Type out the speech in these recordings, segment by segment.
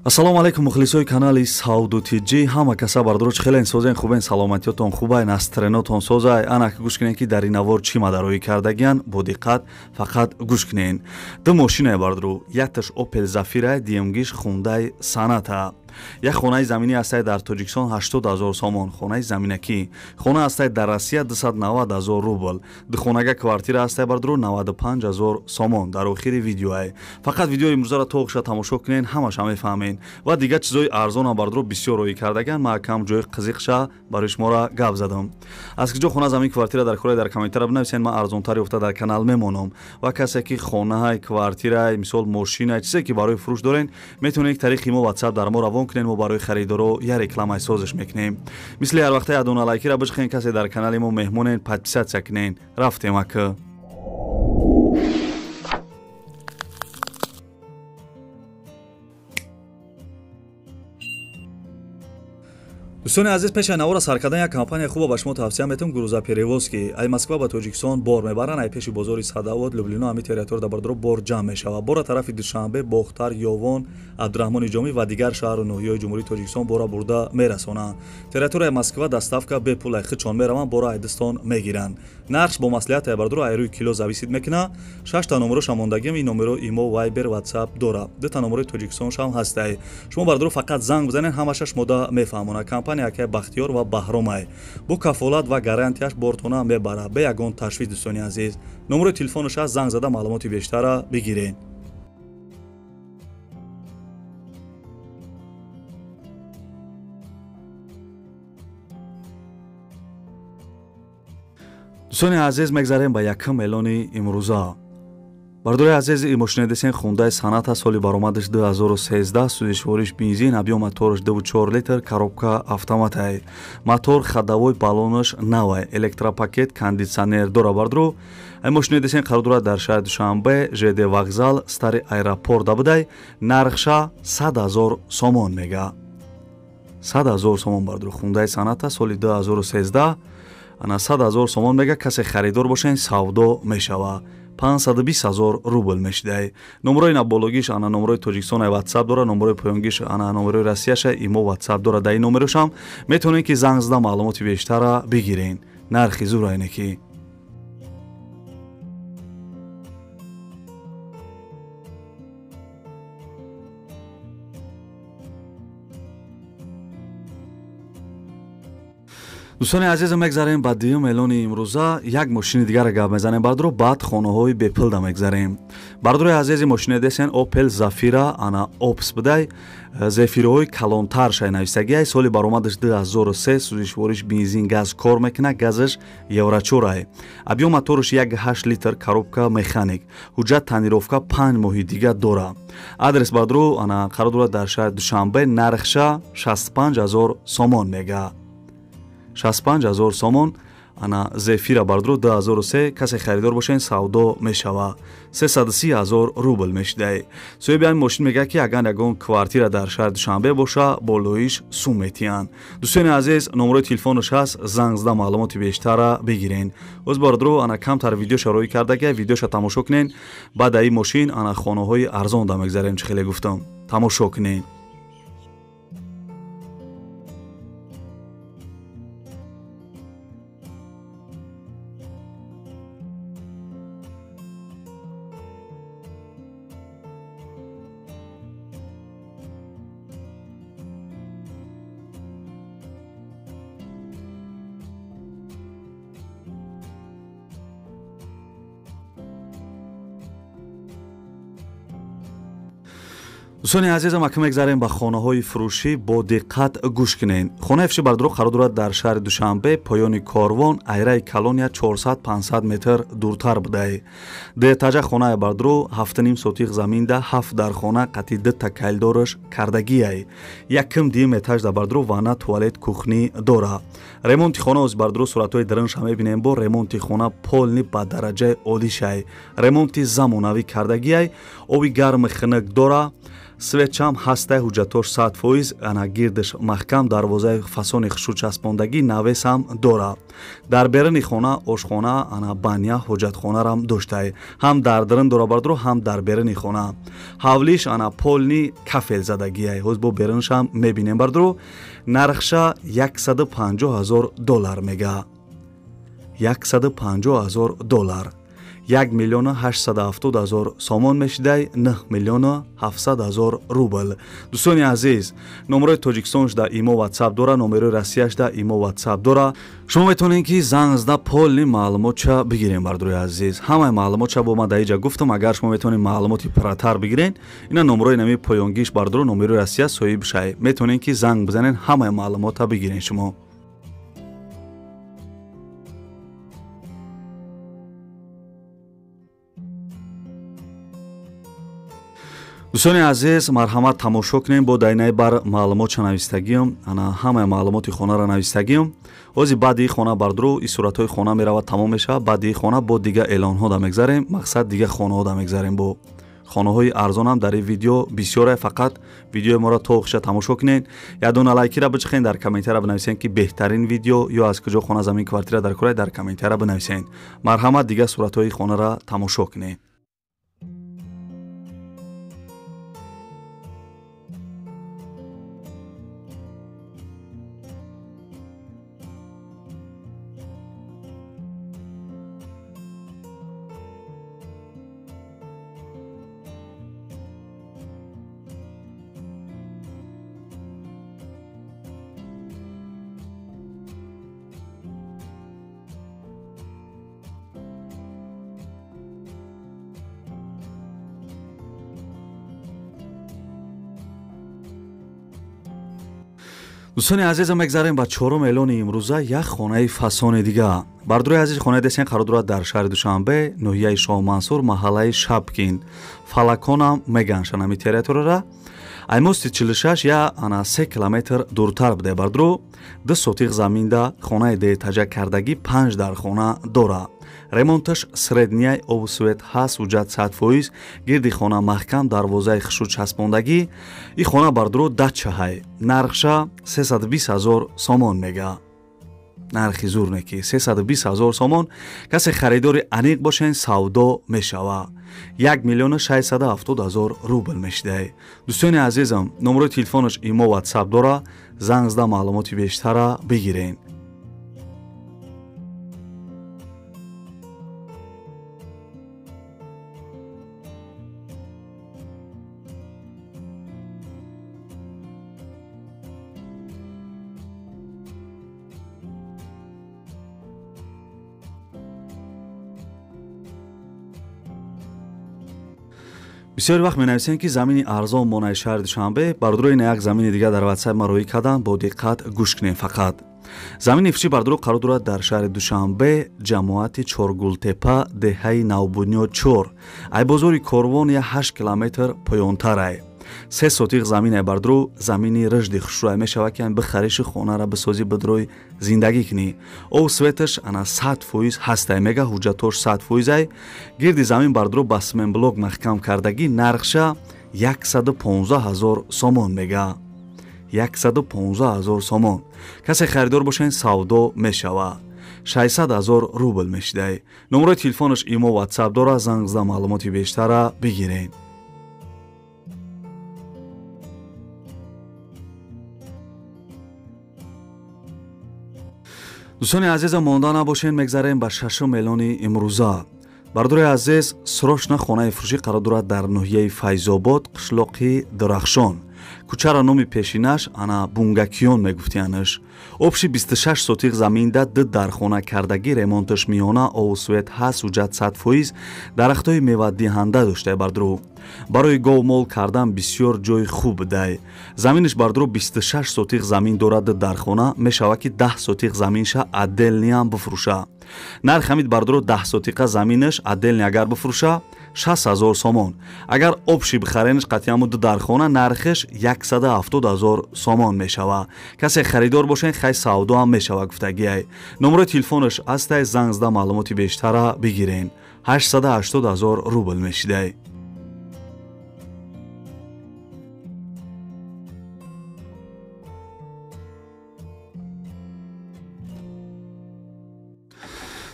ассалому алайкум мухлисои канали Сауду Тиҷи ҳама каса бардуруч хелен созен хубен саломатиётон хубай настренотон созай анак гӯш кинен ки дар ин навор чӣ мадароӣ кардагиян бо диққат фақат гӯш кинен. Ду мошинае бардуру якташ Opel Zafira диюмгиш хундай саната. Як хонаи заминӣ ҳастаи дар Тоҷикистон 80 000 сомон, хонаи заминакӣ. Хона ҳастаи дар Россия 290 000 рубл. Ду хонага квартира ҳастаи бардуру 95 000 сомон. Дар охири видеоае. Фақат видеои имрӯзаро тоғша тамошо кинен, ҳамаша мефаҳмен. Ва дигар чизои арзон бардуру бисёр роӣ кардаган, ма кам ҷои қызиқша барои шуморо гап задам. Аз киҷо хона замин квартира дар кораи дар комментария бинависен, ма арзонтари офта дар канал мемонам. Ва касе ки хонаҳай, квартираи, мисол мошина, чизе ки барои фурӯш дорен, метавонед тариқи мо WhatsApp дар мо равон کنیم و برای خریدارو یا رکلام سازش میکنیم. مثل هر وقت ادون لایکی را بچخین کسی در کانال ما مهمونین پادپیسات سکنین رفتیم اکه. دوستان عزیز پیش نوار سر کردن یک کمپانی خوب به شما توصیه میتونم گروزا پیروسکی ای مسکو با تاجیکستان بار میبرن ای پیش بازار صداوت لوبلینا همی تریتور در بردرو بار جمع میشه و بار طرف دوشنبه باختر یوان عبدالرحمن جامی و دیگر شهر و ناحیه‌های جمهوری تاجیکستان بارا برده میرسونن. تریتور ای مسکو دستافکا به پول خچون میروان بارا ایدستان میگیرن. نقش با مصلحت ای بردرو ای روی کیلو زویسید میکنه. 6 تا نمره شماندگی این نمره ایمو وایبر واتساپ داره. 2 تا نمره تاجیکستان شام هسته. شما بردرو فقط زنگ بزنین همشش مدا میفهمونه. کمپانی که بختیار و بهرامای بو کفالت و گارانتیاش بورتونا میبره به یگان تشویق دوستان عزیز نمره تلفنش از زنگ زده معلومات بیشتر بگیرین. دوستان عزیز میگذاریم به یکم اعلان امروزه. بردوری عزیز این ماشین دستین خوندای صنعت سالی برآمدش 2013 سوزشوارش بنزین ابیام موتورش 2.4 لیتر коробка автомат. мотор ходовой баллонаш новый электропакет кондиционер дора бардро. این ماشین دستین قرار دارد در شهر دوشنبه ژد وокзал старый аэропорт بدای нархша 100,000 сомон میگه. 100,000 сомон бардро خوندای صنعت سالی 2013 انا 100,000 сомон میگه. کسی خریدار باشین سودا میشوه. 520,000 рубл мешидай. Номерои набологиш ана номерои Тоҷикистон WhatsApp дора, номерои поёнгиш ана номерои Россияша имо WhatsApp дора. Дар ин номерошам метавонед ки занг зада маълумоти бештара бигирен. Нархи зур айне ки دوستان عزیز میگذاریم بعد دیوم اعلان امروزه یک ماشین دیگر گپ میزنیم بردرو بعد خانه‌های بپل دا میگذاریم. بردروی عزیز ماشین دستین Opel Zafira انا اوپس بدای زفیرهای کلانتر شای نویسگی سالی برآمدش 2003 سوزشوارش بنزین گاز کار میکنه. گازش یورچورای ابیام موتورش 1.8 لیتر коробка مکانیک حجت تانیروفکا 5 ماه دیگه داره. آدرس بردرو انا قرار داره در شهر دوشنبه نرخش 65,000 сомон میگه. 65,000 сомон ана Zafira бардро 2003 касе харидор бошен савдо мешава. 330,000 рубл мешидай. соҳиби ин мошин мега ки агар ягон квартира дар шаҳри Душанбе боша болоиш сум метиҳанд. дӯстони азиз номерои телефонаш ҳаст, занг зада маълумоти бештара бигирен. оз бардро ана камтар видеоша роӣ кардаги видеоша тамошо кунен. баъд ин мошин ана хонаҳои арзон да мегзарем. чӣ хеле гуфтам тамошо кунен. دوستانی عزیزم اکنون میگذاریم به خانه‌های فروشی با دقت گوش کنین. خانه افشی بردرو قرار دارد در شهر دوشنبه پایان کاروان ایره کالونیا 400-500 متر دورتر بوده. ده تاجه خانه بردرو 7.5 سوتیق زمین ده 7 در خانه قطعی 2 تا کایلدارش کردگی ای. یکم دیم اتاج ده بردرو وانه توالت کوخنی داره. ремонти хона оз бардро суратҳои дарунша мебинем бо ремонти хона полни ба дараҷаи олишай ремонти замонавӣ кардагиай оби гарми хинак дора светчам ҳастай ҳуҷҷатош 100% ана гирдаш маҳкам дарвозаи фасони хушучаспондагӣ навесам дора. дар беруни хона ошхона ана баня ҳоҷатхонарам доштае. ҳам дар дирин дора бардро ҳам дар беруни хона. ҳавлиш ана полни кафел задагияе. ҳоз бо беруншам мебинем бардро. нархша $150,000 мега. $150,000. 1,870,000 сомон мешидай 9,700,000 рубл. дӯстони азиз, номерои Тоҷикистоншда имо WhatsApp дора, номерои Россияшда имо WhatsApp дора. шумо метавонед ки занг зада полни маълумотша бигирем бардрои азиз. ҳамаи маълумотша бо ма даиҷа гуфтам. агар шумо метавонед маълумоти пурратар бигирен, ина номерои нами поёнгиш бардро, номерои Россия соҳиб шай. метавонед ки занг бизанен, ҳамаи маълумота бигирен шумо. дӯстони азиз, марҳамат тамошо кунем. бо дайнаи бар маълумотша навистагиам, ана ҳамаи маълумоти хонара навистагиам. ҳози баъди хона бардро и суратҳои хона меравад, тамом мешавад. баъди хона бо дига эълонҳо да мегзарем. мақсад дига хонаҳо да мегзарем. бо хонаҳои арзонам дар ин видео бисёре. фақат видеои моро то охиша тамошо кунед. ядона лайкира бичахен, дар комментария бинависен ки беҳтарин видео ё аз куҷо хона замин квартира дар кора, дар комментария бинависен. марҳамат, дига суратҳои хонара тамошо кунед. дӯстони азизам, мегзарем ба чорум эълони имрӯза як хонаи фасони дига. бардрои азиз, хонаи дестен қарор дорад дар шаҳри Душанбе, ноҳияи Шоҳ Мансур, маҳаллаи Шабкин. фалаконам меганша нами территорияра. аймости 46 я ана 3 километр дуртар буде. бардро 2 сотиқ заминда хонаи деэтажа кардагӣ 5 дар хона дора. ремонташ среднияи обусвет ҳаст, ҳуҷҷат 100%. гирди хона маҳкам, дарвозаи хушуд часпондагӣ. и хона бардро дачаҳай. нархша 320,000 сомон мега. нархи зур не ки 320,000 сомон. касе харидори аниқ бошен, савдо мешава. 1,670,000 рубл мешидай. дӯстони азизам, номерои телефонаш имо WhatsApp дора. занг зада маълумоти бештара бигирен. бисёре вақт менависем ки замини арзон монаи шаҳри Душанбе. бардрои ина як замини дига дар WhatsApp мароӣ кардан. бо диққат гӯш кунем. фақат замини ифчи бардро қарор дорад дар шаҳри Душанбе, ҷамоати Чоргултепа, деҳаи Навбунёд 4. айбозори Корвон я 8 километр поёнтарай. 3 сотиқ заминай бардро. замини рижди хушрӯй мешавад ки бихариши хонара бисозӣ бидрои зиндагӣ кунӣ. ов светаш ана 100% ҳастай мега. ҳуҷҷатош 100%ай. гирди замин бардро ба сменблок маҳкам кардагӣ. нархша 115,000 сомон мега. 115,000 сомон. касе харидор бошен, савдо мешава. 600,000 рубл мешидай. номерои телефонаш имо WhatsApp дора. занг зада маълумоти бештара бигирен. дӯстони азизам, монда набошен. мегзарем ба шашум эълони имрӯза. бардрои азиз, срочна хонаи фурӯшӣ қарор дорад дар ноҳияи Файзобод, қишлоқи Дурахшон. кӯчара номи пешинаш ана Бунгакиён мегуфтиянаш. обши 26 сотиқ заминда 2 дархона кардагӣ. ремонташ миёна, овусвет ҳаст, ҳуҷҷат 100%. дарахтҳои мевадиҳанда доштае бардро. барои гов мол кардан бисёр ҷои хуб дай. заминиш бардро 26 сотиқ замин дорад. 2 дархона мешава ки 10 сотиқ заминша отделниам бифурӯша. нархи ҳамид бардро 10 сотиқа заминаш отделни агар бифурӯша 60,000 сомон. агар обши бихаренаш қатъиян 2 дархона, нархиш 170,000 сомон мешава. касе харидор бошен, хай савдо ҳам мешава гуфтагиай. номерои телефонаш астай. занг зада маълумоти бештара бигирен. 880,000 рубл мешидай.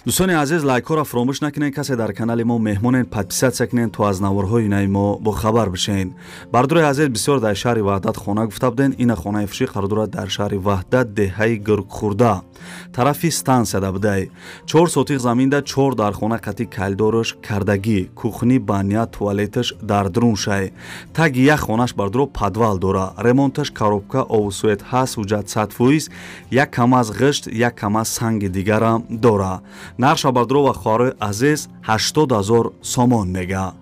дӯстони азиз, лайкҳоро фаромӯш накунед. касе дар канали мо меҳмонен, подписатсия кунед то аз наворҳои нави мо бохабар бишен. бардурои азиз, бисёр дар шаҳри Ваҳдат хона гуфта буден. ина хонаи фурӯшӣ қарор дорад дар шаҳри Ваҳдат, деҳаи Гургхӯрда, тарафи стансияда будай. 4 сотиқ заминда 4 дархона қатъи калдораш кардагӣ, кухни, баня, туалеташ дар друншай. таги як хонаш бардуро подвал дора. ремонташ коробка овсует ҳаст, ҳуҷҷат 100%, як кам аз ғишт, як кам аз санги дигарам дора. нарша бардуро ва хоҳарои азиз 80 000 сомон мега.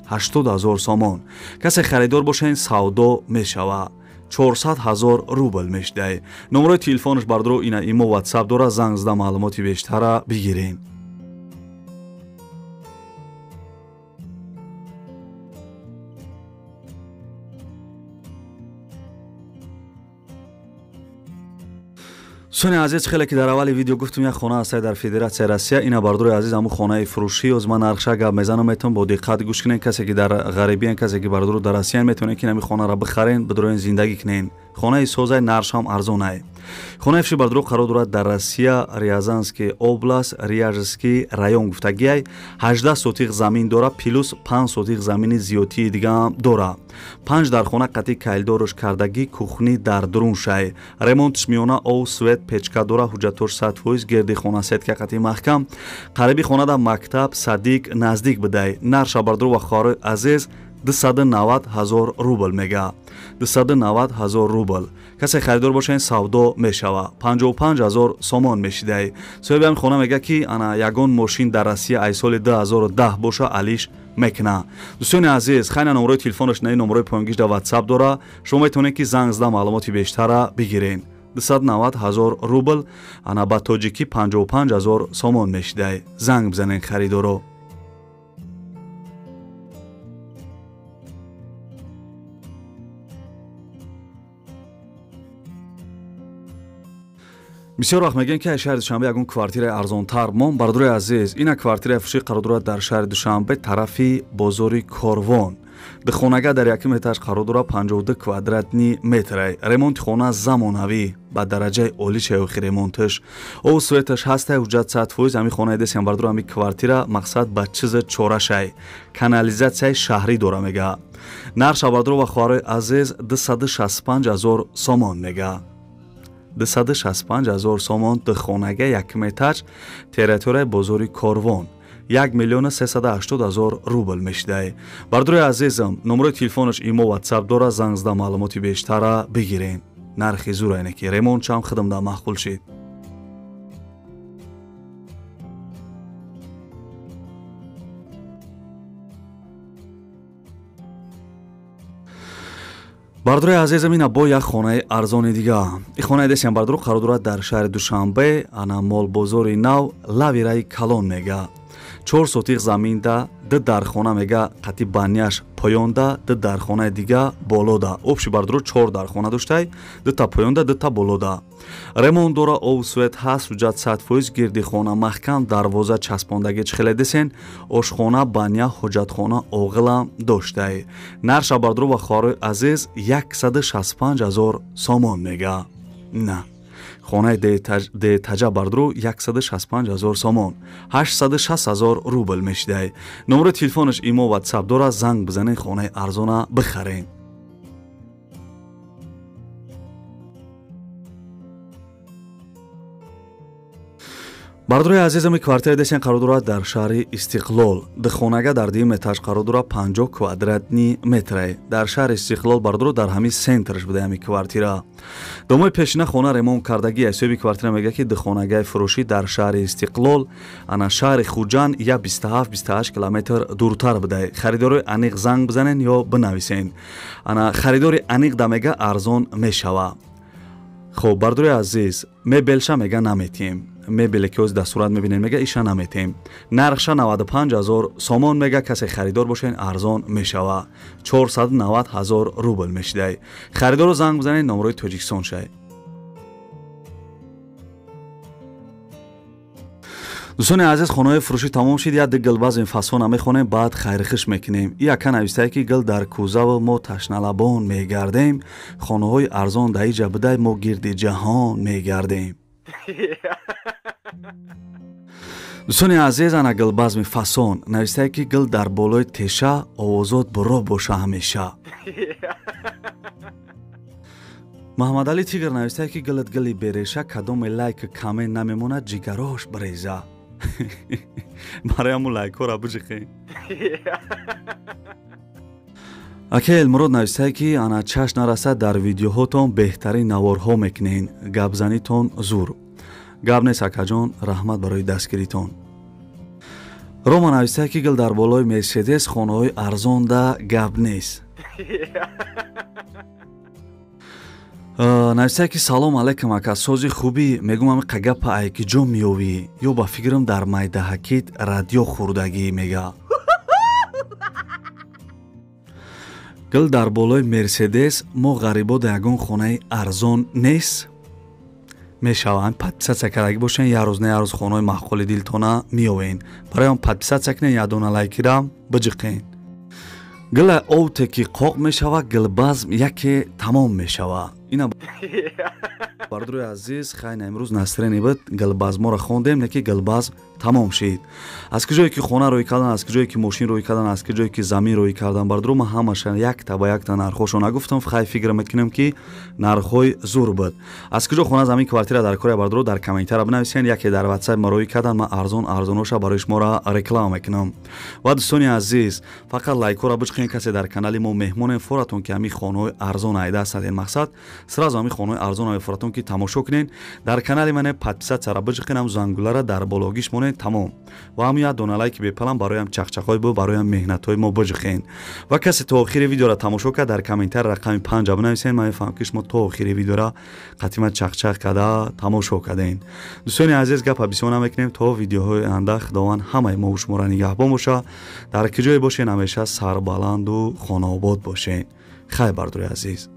80 000 сомон. касе харидор бошен савдо мешава. 400 000 рубл мешдай. номерои телефонаш бардуро ина имо ватсап дора. занг зада маълумоти бештара бигирен. دوستان عزیز، خیلی که در اول ویدیو گفتم یک خانه است در فدراسیون روسیه. اینا بردروی عزیز همون خانه فروشی از من نرخش گپ میزنم. میتون با دقت گوش کنین. کسی که در غریبی ان، کسی که بردرو در روسیه میتونه که همین خانه را بخرین، بدروین زندگی کنین. خانه سوزای نرخش هم ارزونه. خانه فروشی بردرو قرار دارد در روسیه، ریازانسکی اوبلاست، ریاژسکی رایون گفتگی. 18 سوتیق زمین داره، پلوس 5 سوتیق زمین زیوتی دیگه هم داره. 5 در خانه قطعی کایلدورش کردگی، کوخنی در درونشای. ремонтш миёна ов свет печка дора, ҳуҷҷатош 100%, герди хона сетка қати маҳкам. қариби хонада мактаб, садик наздик бидай. нарша бардуро ва хоҳарои азиз 290 000 рубл мега. 290 000 рубл. касе харидор бошен савдо мешава. 55 000 сомон мешидай. соҳиби ҳамин хона мега ки ана ягон мошин дар Россия ай соли 2010 боша алиш мекна. дӯстони азиз, хайна номерои телефонаш наи номерои поёнгишда ватсап дора. шумо метавонед ки занг зада маълумоти бештара бигирен. 290 000 рубл, ана ба тоҷикӣ 55 000 сомон мешидай. занг бизанен харидоро. бисёр вақт мегӯем ки шаҳри душанбе ягон квартираи арзонтар мон. бардурои азиз, ина квартираи фурӯшӣ қарор дорад дар шаҳри душанбе, тарафи бозори Корвон. духонага дар 1 этаж қарор дорад, 52 квадратни метрай. ремонти хона замонавӣ ба дараҷаи олӣ шаёхи ремонташ. ов светаш ҳастай, ҳуҷҷат 100%. ҳамин хонаи десям бардуро ҳамин квартира мақсад ба чиза чорашай. канализатсияи шаҳрӣ дора мега. нарша бардуро ва хоҳарои азиз 265 000 сомон мега. 265 000 сомон духонага 1 этаж, территорияи бозори Корвон. 1 380 000 рубл мешидай. бардурои азизам, номерои телефонаш имо ватсап дора. занг зада маълумоти бештара бигирен. нархи зур айне ки ремонтшам хидмда маъқул шид. бардурои азизам, ина бо як хонаи арзони дига. ин хонаи десям бардуро қарор дорад дар шаҳри душанбе, ана молбозори нав, лави раи калон мега. 4 сотиқ заминда, 2 дархона мега қати баняш поёнда, 2 дархонаи дига болода. обши бардуро 4 дархона доштай, 2 та поёнда, 2 та болода. ремонт дора, ов свет ҳаст, ҳуҷҷат 100%, гирди хона маҳкам, дарвоза часпондагӣ чихеле десен, ошхона, баня, ҳоҷатхона оғилам доштай. нарша бардуро ва хоҳарои азиз 165 000 сомон мега. на хонаи деэтажа бардуро 165 000 сомон, 860 000 рубл мешидай. номерои телефонаш имо ватсап дора. занг бизанен, хонаи арзона бихарен. бардурои азизами, квартираи десен қарор дорад дар шаҳри Истиқлол. духонага дар 2 этаж қарор дорад, 50 квадратни метрай. дар шаҳри Истиқлол бардуро дар ҳамин центраш буда ҳамин квартира. домои пешина хона ремонт кардагӣ. соҳиби квартира мега ки духонагаи фурӯшӣ дар шаҳри Истиқлол, ана шаҳри Хуҷанд я 27-28 километр дуртар будай. харидорои аниқ занг бизанен ё бинависен. ана харидори аниқ да мега арзон мешава. хуб, бардурои азиз, мебелша мега наметем. мебеле ки оз дастурат мебинен мега иша наметем. нархша 95 000 сомон мега. касе харидор бошен арзон мешава. 490 000 рубл мешидай. харидорро занг бизанен, номерои тоҷикистон шай. дӯстони азиз, хонаҳои фурӯшӣ тамом шид. як гил баъзин фасона мехонем, баъд хайрхиш мекунем. ин яка навистае ки гил дар кӯзаву мо ташналабон мегардем. хонаҳои арзон дар иҷа бидай, мо гирди ҷаҳон мегардем. дӯстони азиз, ана гулбазми фасон навистае ки гул дар болои теша овозот буро боша ҳамеша. муҳаммадалӣ тигр навистае ки гулат гули береша, кадоме лайк каме намемонад ҷигарош биреза. барои ҳамун лайкҳора биҷиқем. ака элмурод навистае ки ана чашм нарасад дар видеоҳотон беҳтарин наворҳо мекунен, гапзанитон зур. гап нест акаҷон, раҳмат барои дастгиритон. рома навистае ки гул дар болои мерседес хонаҳои арзонда гап нест. навистае ки салом алайкум ака, сози хубӣ, мегум ами қагапа айкиҷо меёвӣ, ё ба фикрам дар майдаҳакит радио хӯрдагӣ мега. гул дар болои мерседес мо ғарибода ягон хонаи арзон нест. мешаванд подписатсия кардагӣ бошен, як рӯз не як рӯз хонаҳои маъқули дилтона меёвен. барои он подписатсия кунен, як дона лайкирам биҷиқен. гула овте ки қоқ мешава, гулбазм яке тамом мешава. ина бардурои азиз, хайна имрӯз настрени бид гулбазморо хондем, не ки гулбазм тамом шид. аз куҷое ки хона рӯй кардан, аз куҷое ки мошин рӯй кардан, аз куҷое ки замин рӯй кардан, бардуро ман ҳамаша якта ба якта нархошо нагуфтам. хай фикр мекунем ки нархҳои зур буд. аз куҷо хона замин квартира дар кори бардуро дар комментария бинависен. яке дар ватсап ма рӯй кардан, ман арзоноша барои шуморо реклама мекунам. ва дӯстони азиз, фақат лайкҳоро биҷиқен. касе дар канали мо меҳмонем, форатон ки ҳамин хонаҳои арзон айда астад ин мақсад, сразу ҳамин хонаҳои арзон форатон ки тамошо кунен. дар канали мане подписатсияро биҷиқен, зангулара дар бологиш монен, тамом. ва ҳам як дона лайки бепалам бароям чақчақҳои бо, бароям меҳнатҳои мо биҷиқен. ва касе то охири видеоро тамошо кард, дар комментари рақами 5 бинависен. ман мефаҳмам ки шумо то охири видеоро қатима чақчақ карда тамошо кардем. дӯстони азиз, гапа бисёр намекунем. то видеоҳои оянда худованд ҳамаи мо шуморо нигаҳбон боша. дар куҷое бошен ҳамеша сарбаланду хонаобод бошен. хай бардурои азиз.